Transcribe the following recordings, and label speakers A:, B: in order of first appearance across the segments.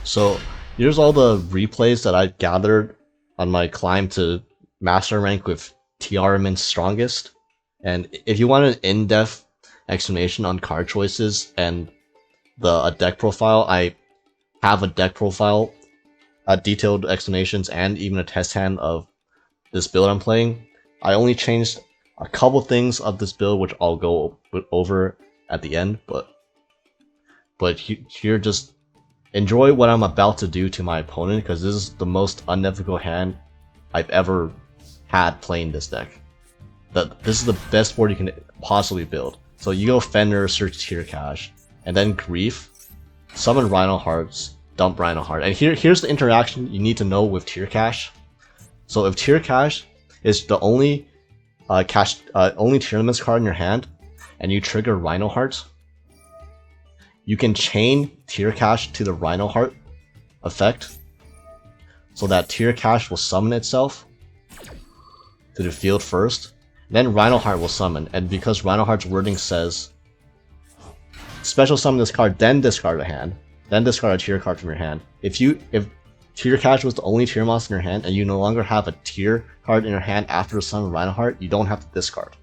A: So here's all the replays that I gathered on my climb to master rank with Tearlaments strongest. And if you want an in-depth explanation on card choices and a deck profile, I have a deck profile, detailed explanations, and even a test hand of this build I'm playing. I only changed a couple things of this build, which I'll go over at the end, but here just enjoy what I'm about to do to my opponent, because this is the most unethical hand I've ever had playing this deck. This is the best board you can possibly build. So you go Fender, search Tier Cache, and then Grief, summon Rhino Hearts, dump Rhino Heart. And here's the interaction you need to know with Tier Cache. So if Tier Cache is the only only Tearlaments card in your hand, and you trigger Rhino Heart, you can chain Tier Cache to the Rhino Heart effect, so that Tier Cache will summon itself to the field first, then Rhino Heart will summon, and because Rhino Heart's wording says special summon this card, then discard a hand, then discard a tier card from your hand. If Tier Cache was the only tier monster in your hand, and you no longer have a tier card in your hand after the summon Rhino Heart, you don't have to discard.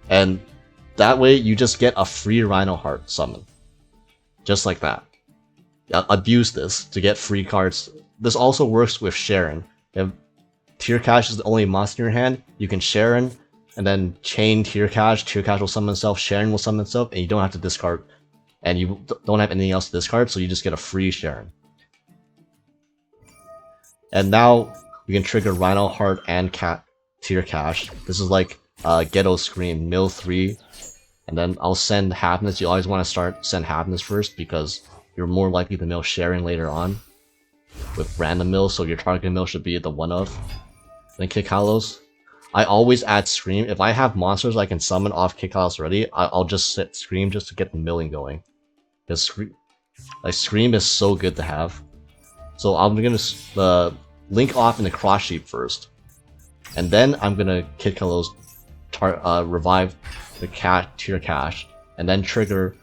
A: And that way, you just get a free Rhino Heart summon. Just like that. Abuse this to get free cards. This also works with Sharon. If Tier Cache is the only monster in your hand, you can Sharon, and then chain Tier Cache will summon itself, Sharon will summon itself, and you don't have to discard. And you don't have anything else to discard, so you just get a free Sharon. And now, we can trigger Rhino Heart and Tier Cache. This is like Ghetto Scream, mill 3. And then I'll send Happiness. You always want to send Happiness first, because you're more likely to mill Sharon later on with random mills, so your target mill should be the one of. Then Kick Hallows. I always add Scream. If I have monsters I can summon off Kick Hallows already, I'll just set Scream just to get the milling going. Because Scream is so good to have. So I'm gonna link off in the Cross Sheep first, and then I'm gonna Kick Hallows, revive the Tier Cache, and then trigger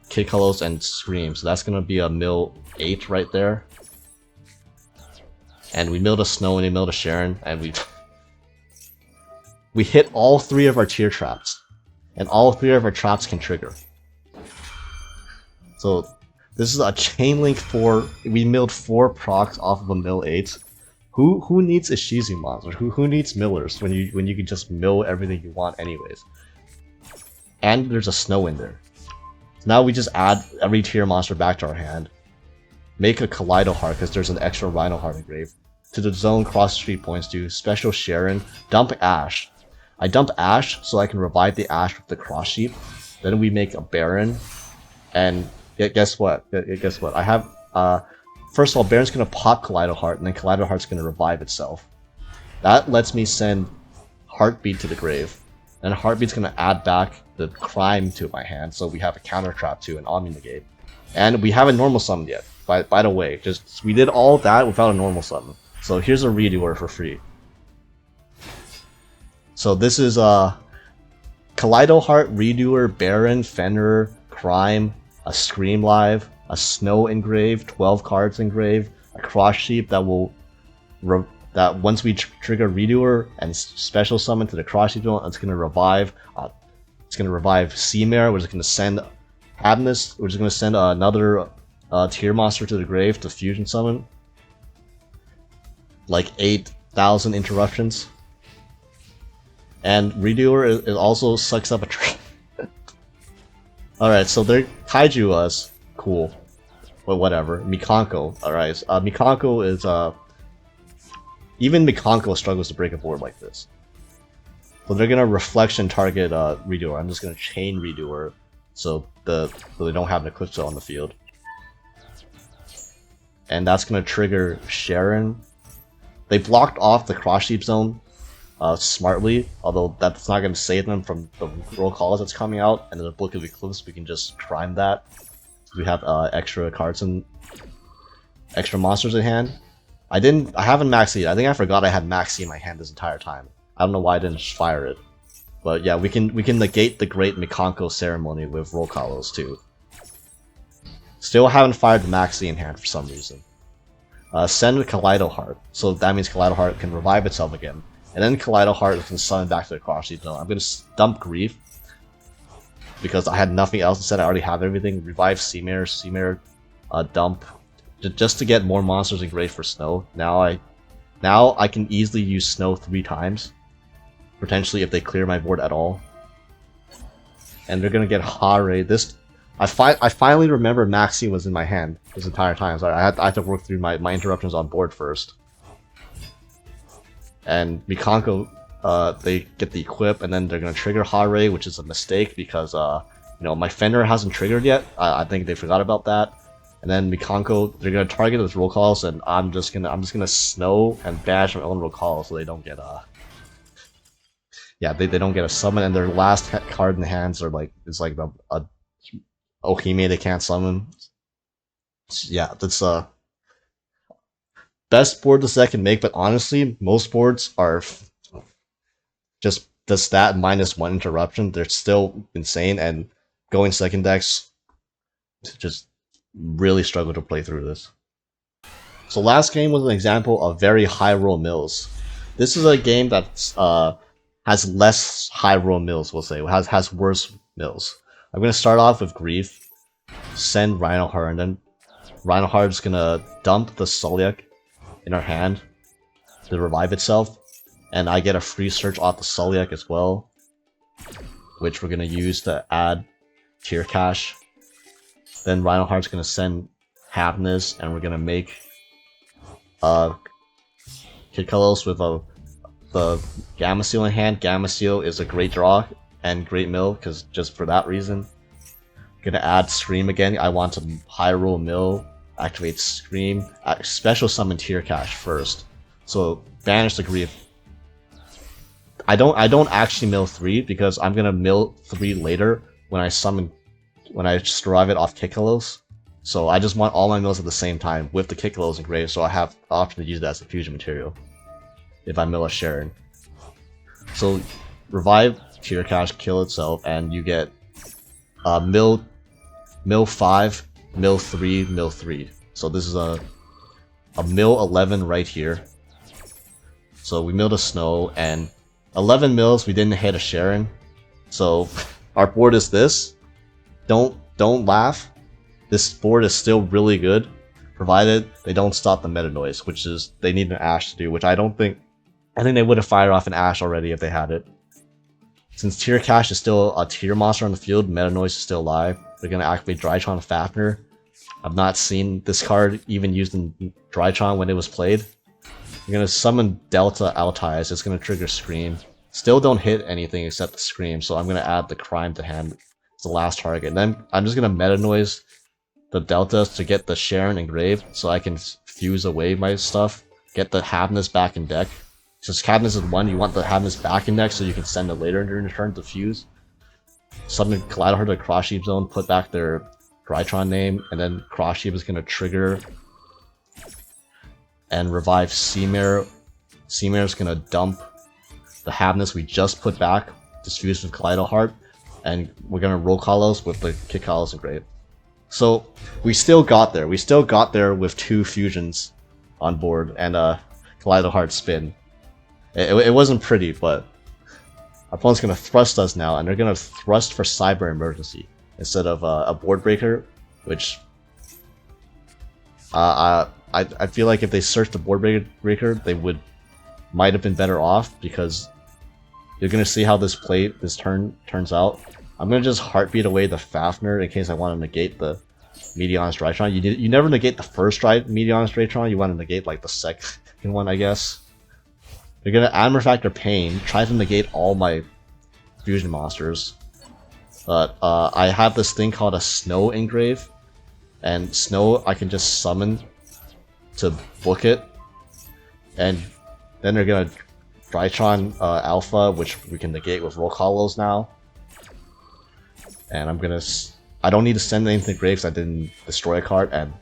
A: Kick Hallows and Scream. So that's gonna be a mill 8 right there. And we milled a Snow and we milled a Sharon, and we hit all 3 of our tier traps, and all 3 of our traps can trigger. So this is a chain link 4. We milled 4 procs off of a mill 8. Who needs Ishizu monsters? Who needs millers when you can just mill everything you want anyways? And there's a Snow in there. So now we just add every tier monster back to our hand. Make a Kaleido Heart, because there's an extra Rhino Heart engraved. To the zone cross street points, do special Sharon, dump Ash. I dump Ash so I can revive the Ash with the Cross Sheep. Then we make a Baron, and guess what? I have first of all, Baron's gonna pop Kaleido Heart, and then Kaleido Heart's gonna revive itself. That lets me send Heartbeat to the grave, and Heartbeat's gonna add back the Crime to my hand, so we have a counter trap to an Omni Negate. And we haven't normal summoned yet, by the way. We did all that without a normal summon. So here's a redoer for free. So this is Kaleido Heart, Redoer, Baron, Fenrir, Crime, a Scream Live, a Snow engraved, 12 cards engraved, a Cross Sheep that will that once we trigger Redoer and special summon to the Cross Sheep, it's gonna revive. It's gonna revive Seamare, which is gonna send Happiness, which is gonna send another tier monster to the grave to fusion summon. Like 8,000 interruptions. And Redoer it also sucks up a tree. Alright, so they're Kaiju us. Cool. But whatever. Mikanko. Alright, Mikanko is even Mikanko struggles to break a board like this. So they're gonna reflection target Redoer. I'm just gonna chain Redoer so they don't have an Eclipse on the field. And that's gonna trigger Sharon. They blocked off the Cross Sheep zone smartly, although that's not going to save them from the roll calls that's coming out, and in the Book of Eclipse we can just crime that. We have extra cards and extra monsters in hand. I haven't maxed it. I think I forgot I had Maxi in my hand this entire time. I don't know why I didn't just fire it. But yeah, we can negate the great Mikanko ceremony with roll calls too. Still haven't fired the Maxi in hand for some reason. Send Kaleido Heart, so that means Kaleido Heart can revive itself again. And then Kaleido Heart can summon back to the Cross Sheep Zone. I'm gonna dump Grief, because I had nothing else instead. I already have everything. Revive Seamare, dump, just to get more monsters in Grave for Snow. Now I can easily use Snow 3 times, potentially if they clear my board at all. And they're gonna get Hare. I finally remember Maxi was in my hand this entire time, so I had to work through my interruptions on board first. And Mikanko, they get the equip, and then they're gonna trigger Hare, which is a mistake because you know, my Fender hasn't triggered yet. I think they forgot about that. And then Mikanko, they're gonna target with roll calls, and I'm just gonna Snow and bash my own roll calls so they don't get yeah, they don't get a summon, and their last card in the hands are like a Ohime they can't summon. Yeah, that's best board this deck can make, but honestly, most boards are just the stat minus 1 interruption. They're still insane, and going second decks just really struggle to play through this. So last game was an example of very high roll mills. This is a game that has less high roll mills, we'll say, has worse mills. I'm gonna start off with Grief, send Rhinoheart, and then Rhinoheart's gonna dump the Sulyak in our hand to revive itself, and I get a free search off the Sulyak as well, which we're gonna use to add tier cash. Then Rhinoheart's gonna send Happiness, and we're gonna make Kid Kalos with the Gamma Seal in hand. Gamma Seal is a great draw and great mill, because just for that reason. Gonna add Scream again. I want to high roll mill, activate Scream, special summon tier cash first. So banish the Grief. I don't actually mill 3 because I'm gonna mill 3 later when I survive it off Kikalos. So I just want all my mills at the same time with the Kikalos engraved, so I have the option to use that as a fusion material if I mill a Sharon. So revive tier cash, kill itself, and you get mill 5, mill 3, mill 3. So this is a mill 11 right here. So we milled a Snow, and 11 mills, we didn't hit a Sharon. So our board is this. Don't laugh. This board is still really good, provided they don't stop the meta noise, which is they need an Ash to do, which I think they would have fired off an Ash already if they had it. Since tier cash is still a tier monster on the field, meta noise is still alive. They're gonna activate Drytron Fafnir. I've not seen this card even used in Drytron when it was played. You're gonna summon Delta Altize, it's gonna trigger Scream. Still don't hit anything except the Scream, so I'm gonna add the Crime to hand. It's the last target. And then I'm just gonna meta noise the Deltas to get the Sharon engraved, so I can fuse away my stuff. Get the Happiness back in deck. Since Happiness is 1, you want the Happiness back in deck so you can send it later during your turn to fuse. Summon Kaleido Heart to Cross Sheep Zone, put back their Drytron name, and then Cross Sheep is gonna trigger and revive Seamare. Seamare is gonna dump the Happiness we just put back, just fuse with Kaleido Heart, and we're gonna roll Kalos with the Kick Kalos engraved. So we still got there. We still got there with 2 fusions on board and Kaleido Heart spin. It wasn't pretty, but our opponent's gonna thrust us now, and they're gonna thrust for Cyber Emergency instead of a board breaker, which I feel like if they searched the board breaker, they might have been better off, because you're gonna see how this turn turns out. I'm gonna just heartbeat away the Fafnir in case I want to negate the Meteon's Drytron. You never negate the first Meteon's Drytron. You want to negate like the second one, I guess. You're gonna Admiral Factor Pain, try to negate all my fusion monsters. But I have this thing called a Snow Engrave, and Snow I can just summon to book it, and then they're gonna Drytron Alpha, which we can negate with Roll Hollows now. And I don't need to send anything to Graves. I didn't destroy a card, and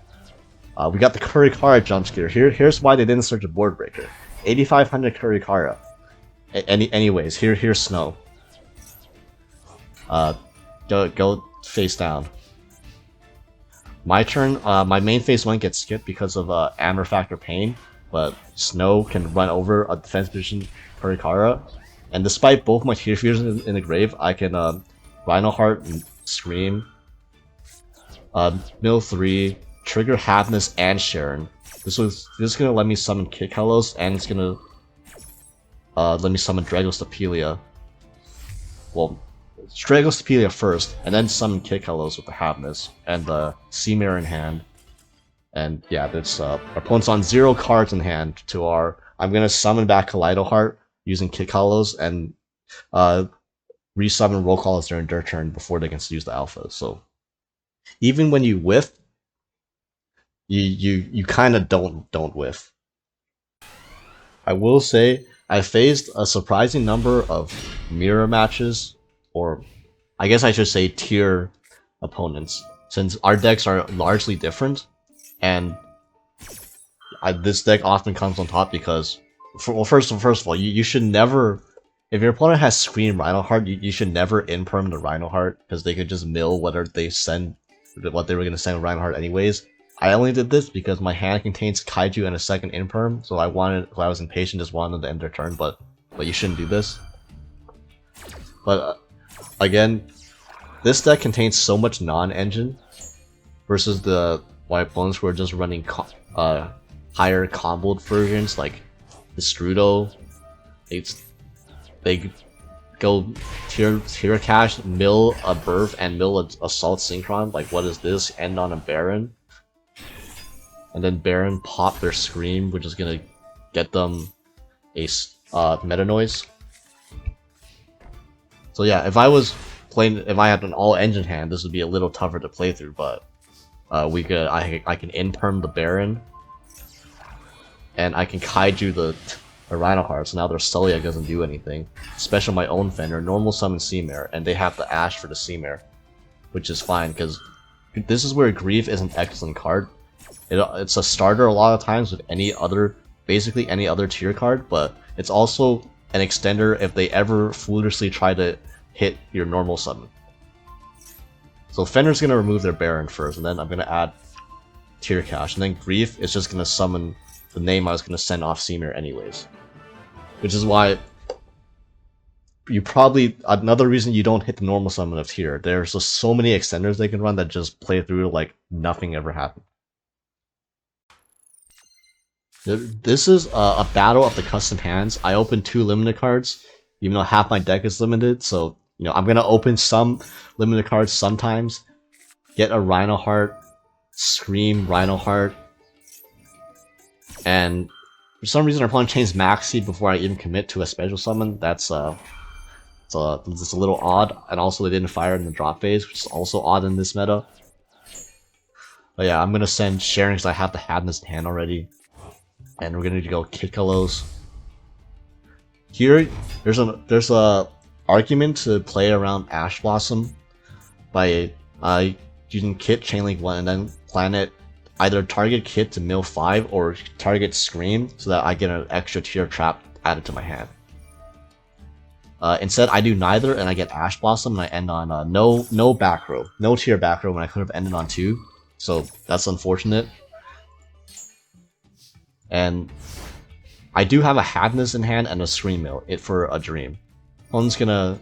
A: we got the Kurikara jump scare. Here's why they didn't search a board breaker. 8,500 Kurikara. Anyways, here's Snow. Go face down. 8,500 Kurikara. Anyways, here's Snow. Go face down. 8,500 Kurikara. Anyways, here's Snow. Go face down. 8,500 Kurikara. Anyways, here's Snow. Go face down. 8,500 Kurikara. Anyways, here's Snow. Go face down. My turn, my main phase 1 gets skipped because of Amber Factor Pain, but Snow can run over a defense position Perikara. And despite both my Tear Fusions in the grave, I can Rhino Heart and Scream, Mill 3, trigger Happiness and Sharon. This is gonna let me summon Kick Hellos, and it's gonna let me summon Dragostapelia. Well, Dragostapelia first, and then summon Kick Hellos with the Happiness and the Sea Mirror in hand. And yeah, that's our opponent's on 0 cards in hand to our. I'm gonna summon back Kaleido Heart using Kick Hellos and resummon Roll Calls during their turn before they can use the Alpha. So even when you whiff, you kind of don't whiff. I will say I faced a surprising number of mirror matches, or I guess I should say tier opponents, since our decks are largely different, and this deck often comes on top because, first of all, you should never, if your opponent has Scream Rhino Heart, you should never in-perm the Rhino Heart, because they could just mill what they were going to send Rhino Heart anyways. I only did this because my hand contains Kaiju and a second in-perm, so I was impatient, just wanted to end their turn, but you shouldn't do this. But again, this deck contains so much non-engine versus my opponents who are just running higher comboed versions like the Strudo. They go tier cash, mill a Burf, and mill a Assault Synchron. Like, what is this? End on a Baron. And then Baron pop their Scream, which is gonna get them a Meta Noise. So yeah, if I had an all-engine hand, this would be a little tougher to play through, but I can in-perm the Baron, and I can Kaiju the Rhino Heart, so now their Sulliek doesn't do anything. Special my own Fender, normal summon Seamare, and they have the Ash for the Seamare, which is fine, because this is where Grief is an excellent card. It's a starter a lot of times with basically any other tier card, but it's also an extender if they ever foolishly try to hit your normal summon. So Fender's gonna remove their Baron first, and then I'm gonna add Tier Cash, and then Grief is just gonna summon the name I was gonna send off Seamare anyways. Which is why another reason you don't hit the normal summon of Tier. There's just so many extenders they can run that just play through like nothing ever happened. This is a battle of the custom hands. I opened 2 limited cards, even though half my deck is limited, so I'm gonna open some limited cards sometimes, get a Rhino Heart, Scream Rhino Heart, and for some reason our opponent changed Maxi before I even commit to a special summon. That's it's a little odd, and also they didn't fire in the drop phase, which is also odd in this meta. But yeah, I'm gonna send Sharon because I have the Happiness in hand already. And we're gonna go Kick Hellos. Here, there's a argument to play around Ash Blossom by using Kit, Chainlink 1, and then planet either target Kit to mill 5 or target Scream so that I get an extra tier trap added to my hand. Instead, I do neither, and I get Ash Blossom, and I end on no back row, no tier back row when I could have ended on 2. So that's unfortunate. And I do have a Happiness in hand and a Scream Mill, it for a Dream. Opponent's gonna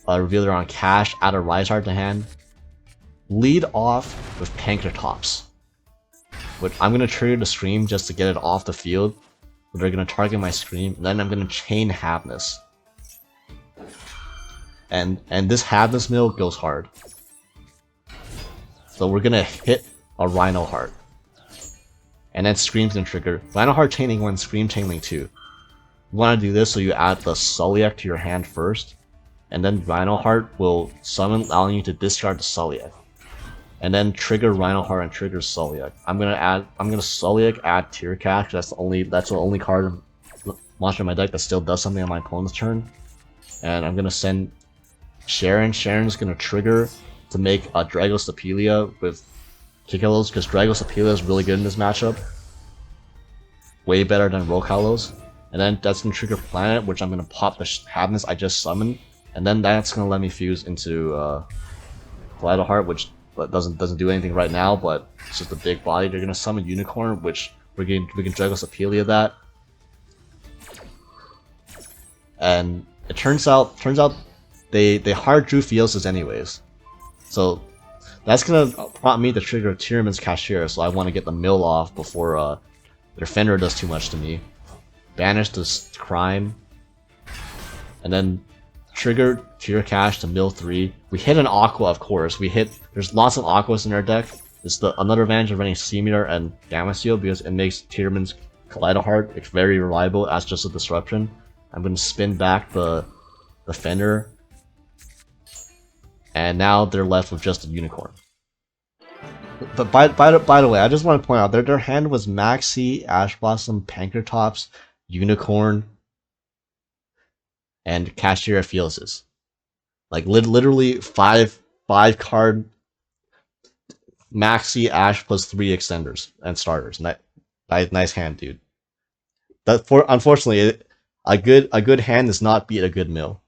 A: reveal their on Cash, add a Rise Heart to hand, lead off with Pankratops, which I'm gonna trigger the Scream just to get it off the field. But they're gonna target my Scream, and then I'm gonna chain Happiness. And this Happiness Mill goes hard. So we're gonna hit a Rhino Heart. And then Scream's gonna trigger. Rhino Heart chaining 1, Scream chaining 2. You wanna do this so you add the Sulliek to your hand first, and then Rhino Heart will summon, allowing you to discard the Sulliek. And then trigger Rhino Heart and trigger Sulliek. I'm gonna Sulliek, add Tier Cash, that's the only card monster in my deck that still does something on my opponent's turn. And I'm gonna send Sharon. Sharon's gonna trigger to make a Dragostapelia with Kick Hellos, because Dragostapelia is really good in this matchup. Way better than Roll Hellos. And then that's gonna trigger Planet, which I'm gonna pop the Happiness I just summoned. And then that's gonna let me fuse into Kaleido Heart, which but doesn't do anything right now. But it's just a big body. They're gonna summon Unicorn, which we can Dragos Apelia that. And it turns out they hard drew Theosis anyways, so that's gonna prompt me to trigger Tearlaments Kashtira. So I want to get the mill off before their Fender does too much to me. Banish this crime, and then trigger Tear Cash to mill 3. We hit an Aqua, of course. There's lots of Aquas in our deck. It's another advantage of running Seameter and Gamma Seal because it makes Tearlaments Kaleido Heart very reliable as just a disruption. I'm gonna spin back the Fender, and now they're left with just a Unicorn. But by the way, I just want to point out their hand was Maxi, Ash Blossom, Pankratops, Unicorn, and Kashtira Feelses. Like literally five card Maxi, Ash plus 3 extenders and starters. Nice hand, dude. Unfortunately, a good hand does not beat a good mill.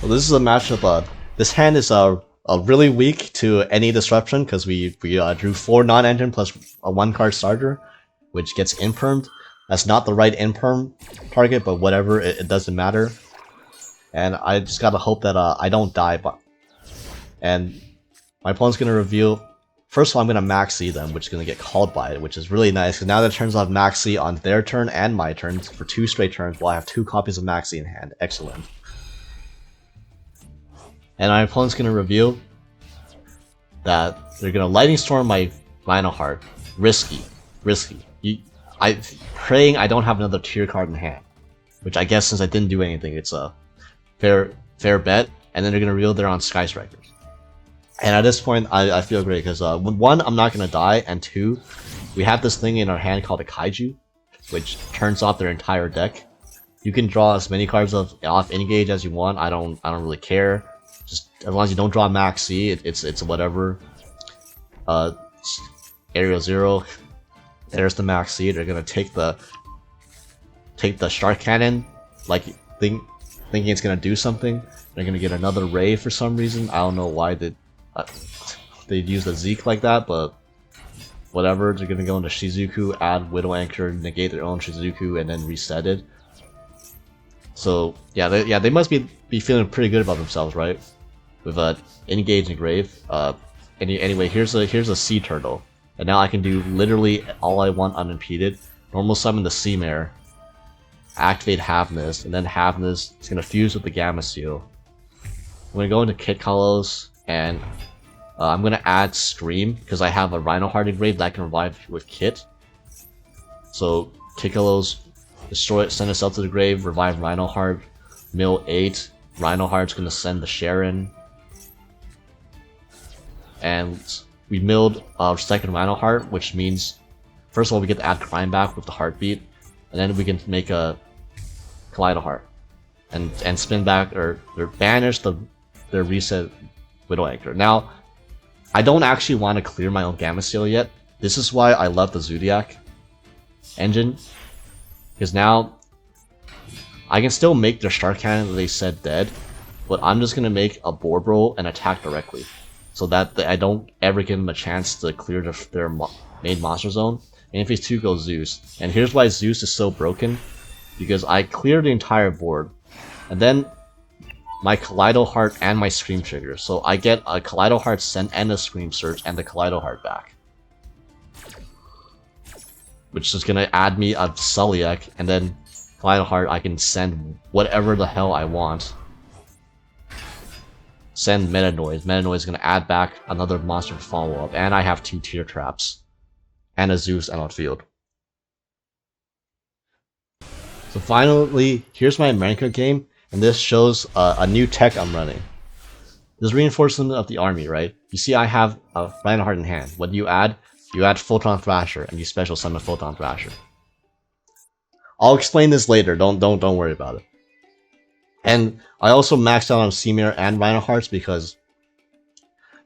A: Well, this is a matchup. This hand is really weak to any disruption because we drew 4 non-engine plus a 1-card starter, which gets impermed. That's not the right imperm target, but whatever, it doesn't matter. And I just gotta hope that I don't die. And my opponent's gonna reveal. First of all, I'm gonna Maxi them, which is gonna get called by it, which is really nice because now that turns off Maxi on their turn and my turn for 2 straight turns. While I have 2 copies of Maxi in hand. Excellent. And my opponent's gonna reveal that they're gonna Lightning Storm my Rhino Heart. Risky. Praying I don't have another tier card in hand. Which I guess since I didn't do anything, it's a fair bet. And then they're gonna reveal they're on Sky Strikers. And at this point, I feel great because 1, I'm not gonna die, and 2, we have this thing in our hand called a Kaiju, which turns off their entire deck. You can draw as many cards off Engage as you want. I don't really care. Just as long as you don't draw Maxi, it's whatever. Area 0. There's the Maxi. They're gonna take the Shark Cannon, like thinking it's gonna do something. They're gonna get another Ray for some reason. I don't know why they'd use the Zeke like that, but whatever. They're gonna go into Shizuku, add Widow Anchor, negate their own Shizuku, and then reset it. So yeah, they must be feeling pretty good about themselves, right? With Engage and Grave. Anyway, here's a Sea Turtle, and now I can do literally all I want unimpeded. Normal summon the Sea Mare, activate Havness, and then Havness is gonna fuse with the Gamma Seal. I'm gonna go into Kit Kalos, and I'm gonna add Scream because I have a Rhino Heart engraved that can revive with Kit. So Kit Kalos, destroy it, send itself to the grave, revive Rhino Heart, mill 8. Rhino Heart's gonna send the Sharon. And we milled second Rhino Heart, which means first of all we get to add Crime back with the Heartbeat, and then we can make a Kaleido Heart and spin back or banish their reset Widow Anchor. Now, I don't actually want to clear my own Gamma Seal yet. This is why I love the Zodiac engine, because now I can still make their Shark Cannon that they said dead, but I'm just gonna make a board roll and attack directly, so that I don't ever give them a chance to clear their main monster zone. And in phase 2 goes Zeus. And here's why Zeus is so broken, because I clear the entire board, and then my Kaleido Heart and my Scream trigger. So I get a Kaleido Heart sent and a Scream Surge and the Kaleido Heart back, which is gonna add me a Suliak, and then Kaleido Heart I can send whatever the hell I want. Send Meta Noise. Meta Noise is gonna add back another monster for follow-up, and I have 2 Tear Traps and a Zeus and outfield. So finally, here's my Mikanko game, and this shows a new tech I'm running. This is reinforcement of the army, right? You see I have a Rhino Heart in hand. What do you add? You add Photon Thrasher, and you special summon Photon Thrasher. I'll explain this later, don't worry about it. And I also maxed out on Seamere and Rhino Hearts because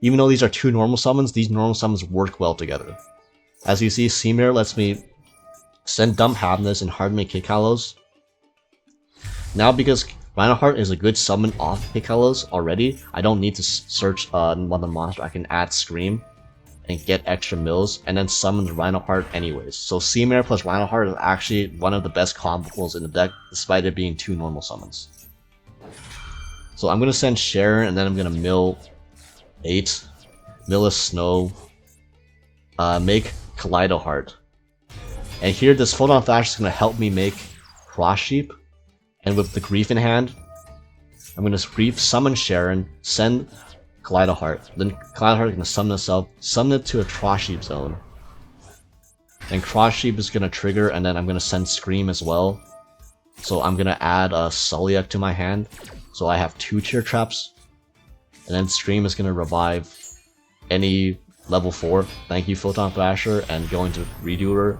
A: even though these are 2 normal summons, these normal summons work well together. As you see, Seamere lets me send Dump Havness and Harden Kit Kalos. Now because Reinhardt is a good summon off Hikalos already. I don't need to search another monster. I can add Scream and get extra mills, and then summon the Reinhardt anyways. So Seamare plus Reinhardt is actually one of the best combos in the deck, despite it being 2 normal summons. So I'm gonna send Sharon, and then I'm gonna mill 8, mill a Snow, make Kaleido Heart. And here this Photon Thrasher is gonna help me make Cross Sheep, and with the Grief in hand, I'm gonna Grief summon Sharon, send Kaleido Heart. Then Kaleido Heart is gonna summon itself, summon it to a Cross Sheep zone. And Cross Sheep is gonna trigger, and then I'm gonna send Scream as well. So I'm gonna add a Sulliak to my hand, so I have 2 Tear Traps. And then Scream is gonna revive any level 4. Thank you, Photon Thrasher, and going to Redoer.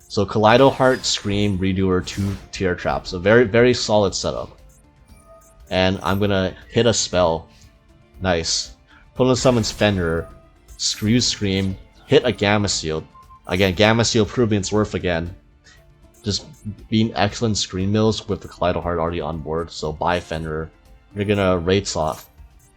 A: So Kaleido Heart, Scream, Redoer, 2 Tear Traps. A very, very solid setup. And I'm gonna hit a spell. Nice. Opponent summons Fenrir, Scream, hit a Gamma Seal. Again, Gamma Seal proving its worth again. Just being excellent screen mills with the Kaleido Heart already on board, so buy Fenrir. You're gonna Rates off.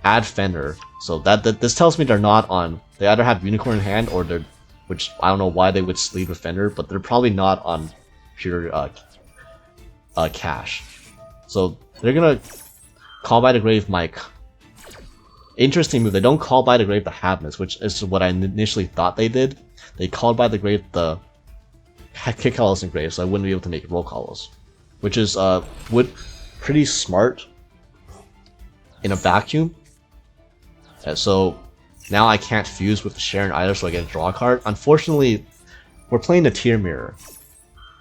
A: Add Fenrir. So this tells me they're not on. They either have Unicorn in hand or they're, which I don't know why they would sleeve with Fenrir, but they're probably not on pure cash. So they're gonna Call by the Grave Mike. Interesting move. They don't call by the grave the Habness, which is what I initially thought they did. They called by the grave the Kick Hollows and Grave, so I wouldn't be able to make Roll Hollows, which is pretty smart in a vacuum. So now I can't fuse with the Sharon either, so I get a draw card. Unfortunately, we're playing the Tear Mirror.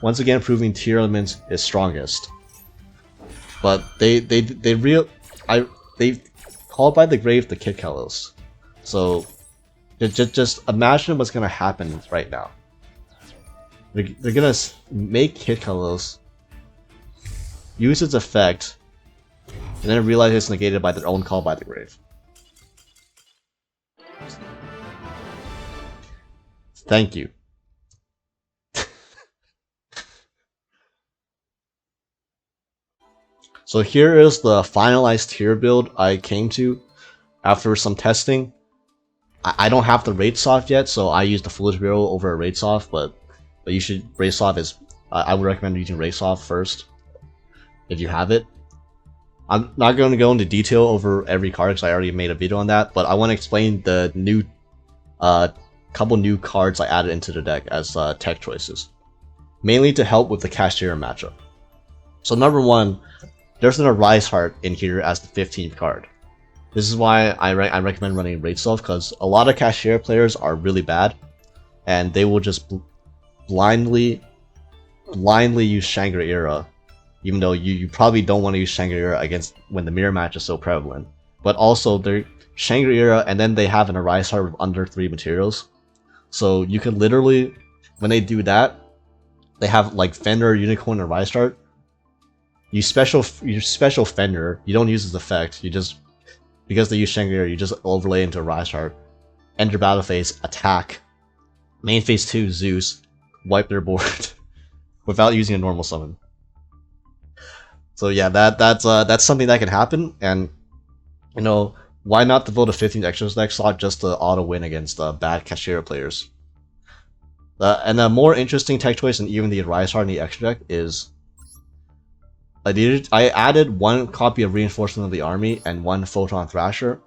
A: Once again, proving Tearlaments is strongest. But they called by the grave the Kick Hollows. So just imagine what's gonna happen right now. They're gonna make Kick Hollows, use its effect, and then realize it's negated by their own Call by the Grave. Thank you. So here is the finalized tier build I came to after some testing. I don't have the Rates off yet, so I use the Foolish Bureau over a Rates off, but you should Rates off is I would recommend using Rates off first if you have it. I'm not going to go into detail over every card because I already made a video on that, but I want to explain the new couple new cards I added into the deck as tech choices, mainly to help with the Kashtira matchup. So number one, there's an Arise Heart in here as the 15th card. This is why I recommend running Rates off, because a lot of Kashtira players are really bad, and they will just blindly use Shangri-Ira, even though you probably don't want to use Shangri-Ira against when the mirror match is so prevalent. But also they're Shangri-Ira, and then they have an Arise Heart with under 3 materials. So you can literally, when they do that, they have like Fender, Unicorn, and Arise Heart. You special Fender, you don't use his effect, you just, because they use Shangri-Ira, you just overlay into Arise Heart, enter battle phase, attack, main phase 2, Zeus, wipe their board without using a normal summon. So yeah, that's something that can happen, and you know, why not devote a 15th extra deck slot just to auto win against bad Kashtira players? And a more interesting tech choice than even the Arise Heart in the extra deck is I added 1 copy of Reinforcement of the Army and 1 Photon Thrasher.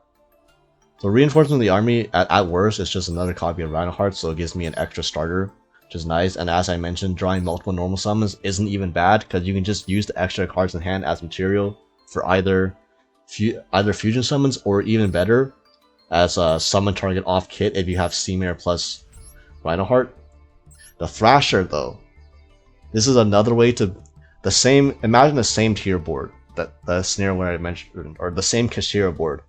A: So Reinforcement of the Army, at worst, is just another copy of Reinhardt, so it gives me an extra starter, which is nice. And as I mentioned, drawing multiple normal summons isn't even bad, because you can just use the extra cards in hand as material for either fusion summons, or even better, as a summon target off kit if you have Seamare plus Reinhardt. The Thrasher, though, this is another way to imagine the same tier board, the scenario where I mentioned, or the same Kashtira board,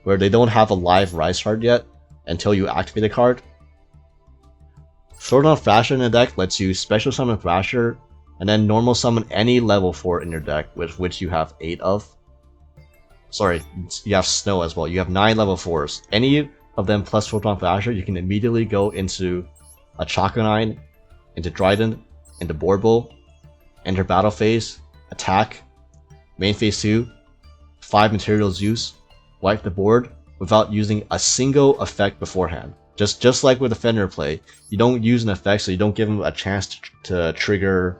A: where they don't have a live Rise card yet until you activate a card. Photon Thrasher in the deck lets you special summon Thrasher, and then normal summon any level 4 in your deck, which you have 8 of. Sorry, you have Snow as well. You have 9 level 4s. Any of them plus Photon Thrasher, you can immediately go into a Chakanine, into Drytron, into Board Bowl, enter battle phase, attack, Main phase 2, 5 materials use, wipe the board without using a single effect beforehand. Just like with the Fender play, you don't use an effect, so you don't give them a chance to trigger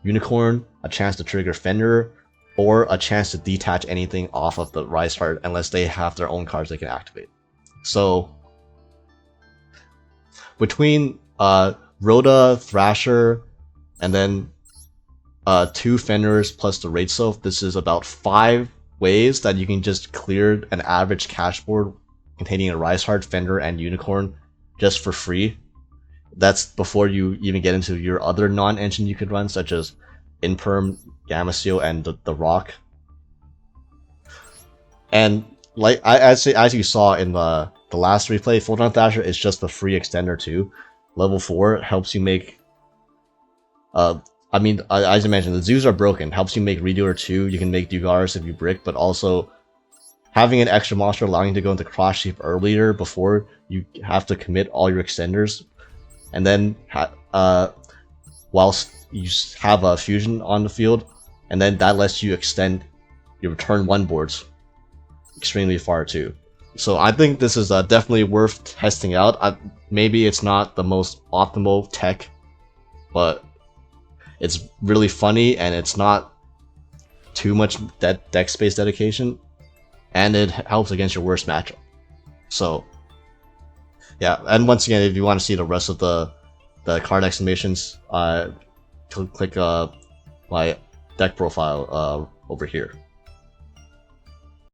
A: Unicorn, a chance to trigger Fender, or a chance to detach anything off of the Rise card unless they have their own cards they can activate. So between Rhoda, Thrasher, and then 2 Fenders plus the Raid Sylph, this is about 5 ways that you can just clear an average cash board containing a Rise Card, Fender, and Unicorn just for free. That's before you even get into your other non-engine you could run, such as Imperm, Gamma Seal, and the Rock. And like as you saw in the last replay, Photon Thrasher is just a free extender too. Level 4 helps you make as I mentioned, the zoos are broken. Helps you make Redoer 2. You can make Dugars if you brick, but also having an extra monster allowing you to go into cross shape earlier before you have to commit all your extenders, and then whilst you have a fusion on the field, and then that lets you extend your turn 1 boards extremely far too. So I think this is definitely worth testing out. Maybe it's not the most optimal tech, but it's really funny and it's not too much deck space dedication, and it helps against your worst matchup. So yeah, and once again, if you want to see the rest of the card exclamations, click my deck profile over here.